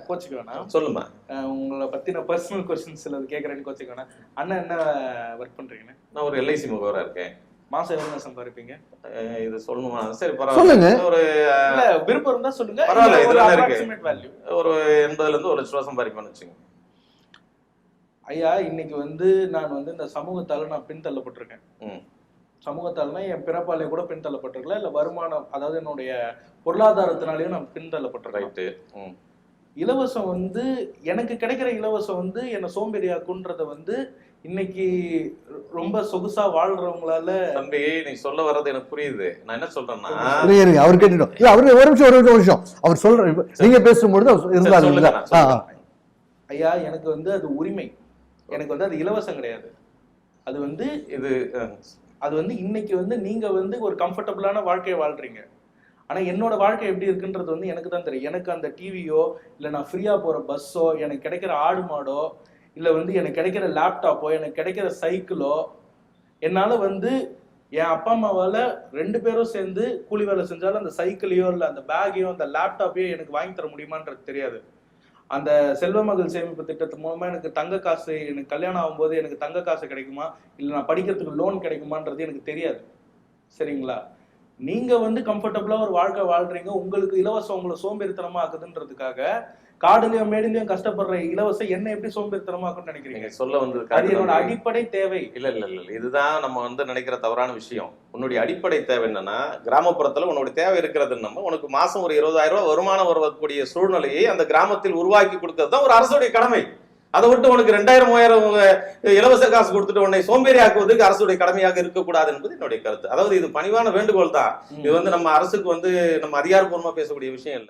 கோச்சுக்க வேணாம். சொல்லுமா. உங்களை பத்தின பர்சனல் கொஸ்டின்ஸ் சிலது கேட்கறேன்னு கோச்சுக்க வேணாம். அண்ணா என்ன ஒர்க் பண்றீங்கன்னு? நான் ஒரு எல்ஐசி முகவரா இருக்கேன். மாசம் எவ்வளவு சம்பாதிப்பீங்க? இது சொல்லணுமா? சரி பரவாயில்ல. ஒரு விருப்பம் இருந்தா சொல்லுங்க. பரவாயில்ல, இதெல்லாம் இருக்கு. ஒரு 80,000 இருந்து 1 லட்சம் ரூபாய் சம்பாதிக்கணும்னு வச்சுங்க. ஐயா, இன்னைக்கு நான் இந்த சமூகத்தால நான் பின்தள்ளப்பட்டிருக்கேன். சமூகத்தால்னா என் பிறப்பாலே கூட பின்தள்ளப்பட்டிருக்கல, இல்ல வருமானம், அதாவது என்னுடைய பொருளாதாரத்தினாலேயும் நான் பின்தள்ளப்பட்டிருக்கேன். இலவசம் எனக்கு கிடைக்கிற இலவசம் என்ன சோம்பேறியாக்குன்றத இன்னைக்கு ரொம்ப சொகுசா வாழ்றவங்களால. தம்பி, நீ சொல்ல வர்றது எனக்கு புரியுது. நான் என்ன சொல்றேன்னா, அவர் கேட்டுட்டோம். அவரு ஒரு நிமிஷம் அவர் சொல்ற, நீங்க பேசும்பொழுது ஐயா, எனக்கு அது உரிமை. எனக்கு அது இலவசம் கிடையாது. அது இது இன்னைக்கு நீங்க ஒரு கம்ஃபர்டபுளான வாழ்க்கையை வாழ்றீங்க. ஆனா என்னோட வாழ்க்கை எப்படி இருக்குன்றது எனக்கு தான் தெரியும். எனக்கு அந்த டிவியோ, இல்ல நான் ஃப்ரீயா போற பஸ்ஸோ, எனக்கு கிடைக்கிற ஆடு மாடோ, இல்ல எனக்கு கிடைக்கிற லேப்டாப்போ, எனக்கு கிடைக்கிற சைக்கிளோ, என்னால என் அப்பா அம்மாவால 2 பேரும் சேர்ந்து கூலி வேலை செஞ்சாலும் அந்த சைக்கிளையோ, இல்ல அந்த பேக்கையோ, அந்த லேப்டாப்பையோ எனக்கு வாங்கி தர முடியுமான்றது தெரியாது. அந்த செல்வ மகள் சேமிப்பு திட்டத்து மூலமா எனக்கு தங்க காசு, எனக்கு கல்யாணம் ஆகும்போது எனக்கு தங்க காசு கிடைக்குமா, இல்ல நான் படிக்கிறதுக்கு லோன் கிடைக்குமான்றது எனக்கு தெரியாது. சரிங்களா? நீங்க கம்ஃபர்டபுளா ஒரு வாழ்க்கை வாழ்றீங்க. உங்களுக்கு இலவசம் உங்களை சோம்பேறித்தனமா ஆக்குதுன்றதுக்காக காடுலயும் மேடுலயும் கஷ்டப்படுற இலவசம் என்ன எப்படி சோம்பேறித்தனமா ஆக்குன்னு நினைக்கிறீங்க? சொல்ல வந்து அது என்னோட அடிப்படை தேவை. இல்ல இதுதான் நம்ம நினைக்கிற தவறான விஷயம். உன்னுடைய அடிப்படை தேவை என்னன்னா, கிராமப்புறத்துல உன்னுடைய தேவை இருக்கிறது உனக்கு மாசம் ஒரு 20,000 ரூபாய் வருமானம் வரக்கூடிய சூழ்நிலையை அந்த கிராமத்தில் உருவாக்கி கொடுக்கறது தான் ஒரு அரசுடைய கடமை. அதை விட்டு உனக்கு 2,000 3,000 இலவச காசு கொடுத்துட்டு உன்னை சோம்பேறி ஆக்குவதற்கு அரசுடைய கடமையாக இருக்கக்கூடாது என்பது என்னுடைய கருத்து. அதாவது இது பணிவான வேண்டுகோள் தான். இது நம்ம அரசுக்கு நம்ம அதிகாரப்பூர்வமா பேசக்கூடிய விஷயம் இல்லை.